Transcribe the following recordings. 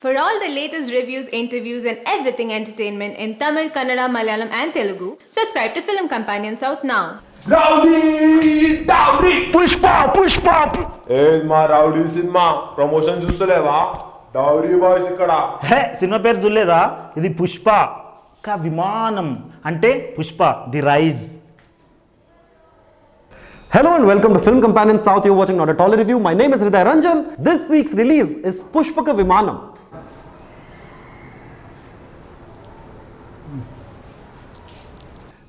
For all the latest reviews, interviews, and everything entertainment in Tamil, Kannada, Malayalam, and Telugu, subscribe to Film Companion South now. Rowdy Pushpa ఏది మా rowdy సినిమా promotion చూస్తలేవా డౌరీ boys ఇక్కడ hey cinema పేరు చూడలేదా? ఇది పుష్ప కా విమానం అంటే Pushpa the rise. Hello and welcome to Film Companion South. You're watching Not a Taller Review. My name is Hriday Ranjan. This week's release is Pushpaka Vimanam.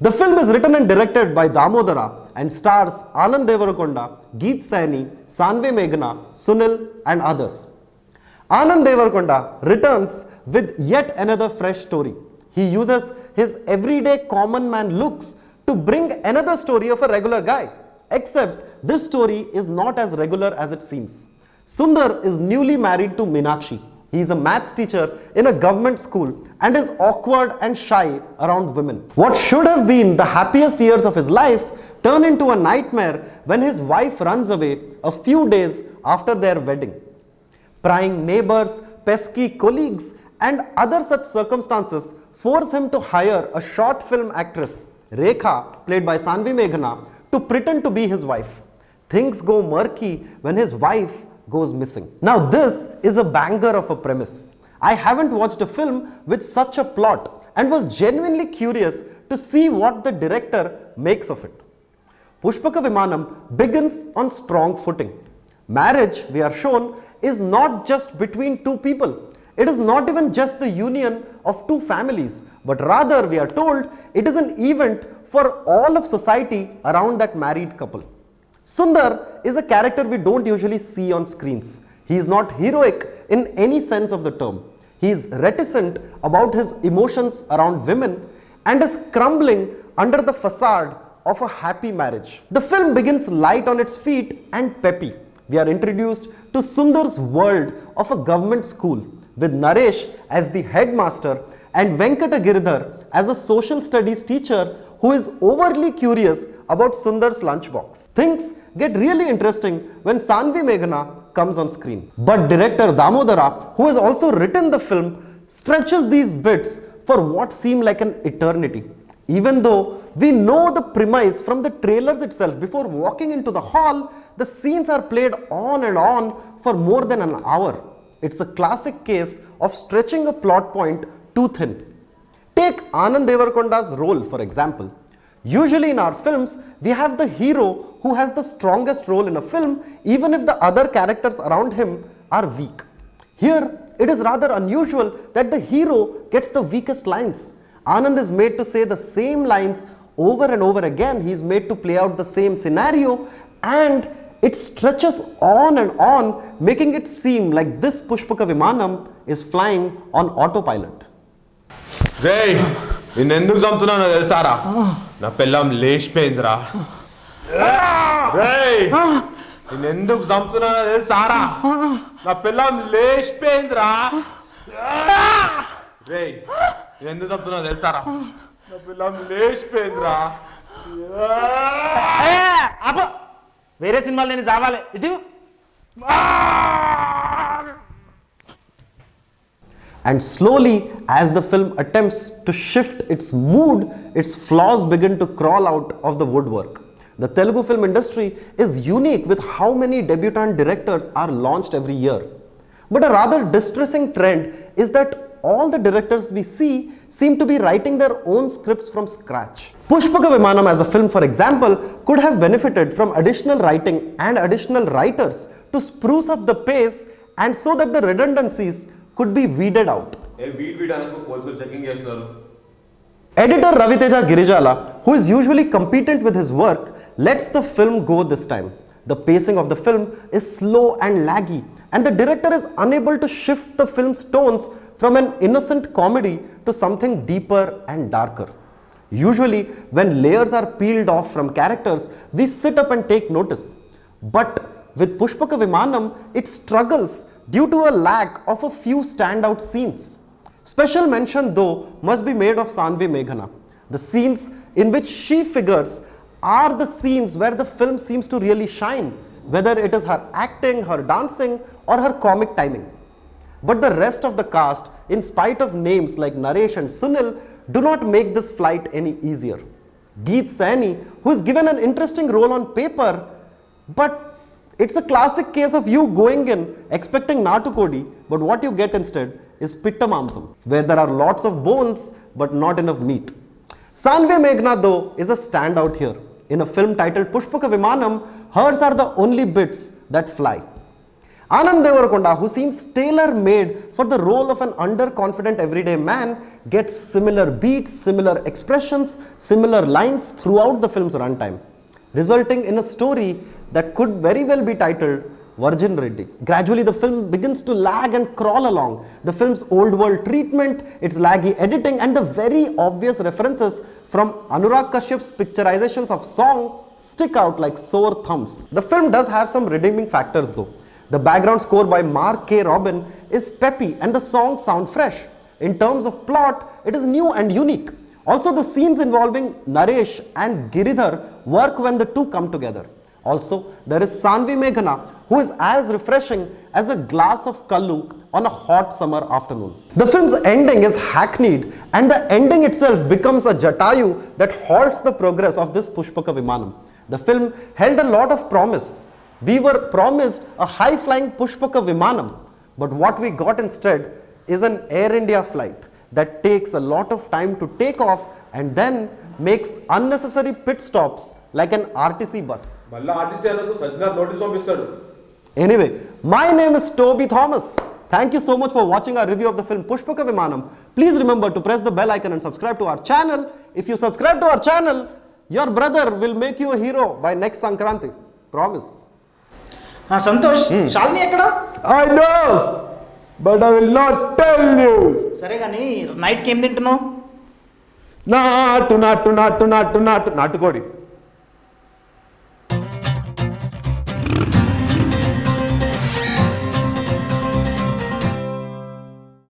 The film is written and directed by Damodara and stars Anand Devarakonda, Geet Saini, Sanve Meghna, Sunil and others. Anand Devarakonda returns with yet another fresh story. He uses his everyday common man looks to bring another story of a regular guy. Except this story is not as regular as it seems. Sundar is newly married to Meenakshi. He is a maths teacher in a government school and is awkward and shy around women. What should have been the happiest years of his life turn into a nightmare when his wife runs away a few days after their wedding. Prying neighbors, pesky colleagues and other such circumstances force him to hire a short film actress, Rekha, played by Sanvi Meghna, to pretend to be his wife. Things go murky when his wife goes missing. Now this is a banger of a premise. I haven't watched a film with such a plot and was genuinely curious to see what the director makes of it. Pushpaka Vimanam begins on strong footing. Marriage, we are shown, is not just between two people. It is not even just the union of two families, but rather we are told it is an event for all of society around that married couple. Sundar is a character we don't usually see on screens. He is not heroic in any sense of the term. He is reticent about his emotions around women and is crumbling under the facade of a happy marriage. The film begins light on its feet and peppy. We are introduced to Sundar's world of a government school with Naresh as the headmaster and Venkata Giridhar as a social studies teacher who is overly curious about Sundar's lunchbox. Things get really interesting when Sanvi Meghna comes on screen. But director Damodara, who has also written the film, stretches these bits for what seem like an eternity. Even though we know the premise from the trailers itself, before walking into the hall, the scenes are played on and on for more than an hour. It's a classic case of stretching a plot point too thin. Take Anand Devarakonda's role for example. Usually in our films, we have the hero who has the strongest role in a film even if the other characters around him are weak. Here, it is rather unusual that the hero gets the weakest lines. Anand is made to say the same lines over and over again. He is made to play out the same scenario and it stretches on and on, making it seem like this Pushpaka Vimanam is flying on autopilot. రేయ్ నిన్నెందుకు చంపుతున్నానో తెలుసారా నా పిల్లం లేచిపోయిందిరా రేయ్ నిన్నెందుకు చంపుతున్నానో తెలుసారా నా పిల్లం లేచిపోయిందిరా రేయ్ నిన్నెందుకు చంపుతున్నానో తెలుసారా నా పిల్లం లేచిపోయిందిరా వేరే సినిమాలు నేను చావాలి ఇటు. And slowly, as the film attempts to shift its mood, its flaws begin to crawl out of the woodwork. The Telugu film industry is unique with how many debutant directors are launched every year. But a rather distressing trend is that all the directors we see seem to be writing their own scripts from scratch. Pushpaka Vimanam as a film, for example, could have benefited from additional writing and additional writers to spruce up the pace and so that the redundancies could be weeded out. Editor Raviteja Girijala, who is usually competent with his work, lets the film go this time. The pacing of the film is slow and laggy, and the director is unable to shift the film's tones from an innocent comedy to something deeper and darker. Usually, when layers are peeled off from characters, we sit up and take notice. But with Pushpaka Vimanam, it struggles due to a lack of a few standout scenes. Special mention though must be made of Sanvi Meghna. The scenes in which she figures are the scenes where the film seems to really shine, whether it is her acting, her dancing or her comic timing. but the rest of the cast, in spite of names like Naresh and Sunil, do not make this flight any easier. Geet Saini, who is given an interesting role on paper, but it's a classic case of you going in expecting Natukodi, but what you get instead is Pitta Mamsam, where there are lots of bones but not enough meat. Sanve Meghna, though, is a standout here. In a film titled Pushpaka Vimanam, hers are the only bits that fly. Anand Devarakonda, who seems tailor-made for the role of an underconfident everyday man, gets similar beats, similar expressions, similar lines throughout the film's runtime, resulting in a story that could very well be titled Virgin Reddy. Gradually, the film begins to lag and crawl along. The film's old world treatment, its laggy editing, and the very obvious references from Anurag Kashyap's picturizations of song stick out like sore thumbs. The film does have some redeeming factors though. The background score by Mark K. Robin is peppy and the songs sound fresh. In terms of plot, it is new and unique. Also, the scenes involving Naresh and Giridhar work when the two come together. Also, there is Sanvi Meghna, who is as refreshing as a glass of Kallu on a hot summer afternoon. The film's ending is hackneyed, and the ending itself becomes a jatayu that halts the progress of this Pushpaka Vimanam. The film held a lot of promise. We were promised a high-flying Pushpaka Vimanam, but what we got instead is an Air India flight that takes a lot of time to take off and then makes unnecessary pit stops like an RTC bus. మళ్ళీ RTC అన్నకు Sajjanar notice పంపిస్తాడు. Anyway, my name is Toby Thomas. Thank you so much for watching our review of the film Pushpaka Vimanam. Please remember to press the bell icon and subscribe to our channel. If you subscribe to our channel, your brother will make you a hero by next Sankranti. Promise. Santosh Shalini ఎక్కడ? I know, but I will not tell you. సరే కానీ నైట్కి ఏం తింటున్నావు? నాటుకోడి.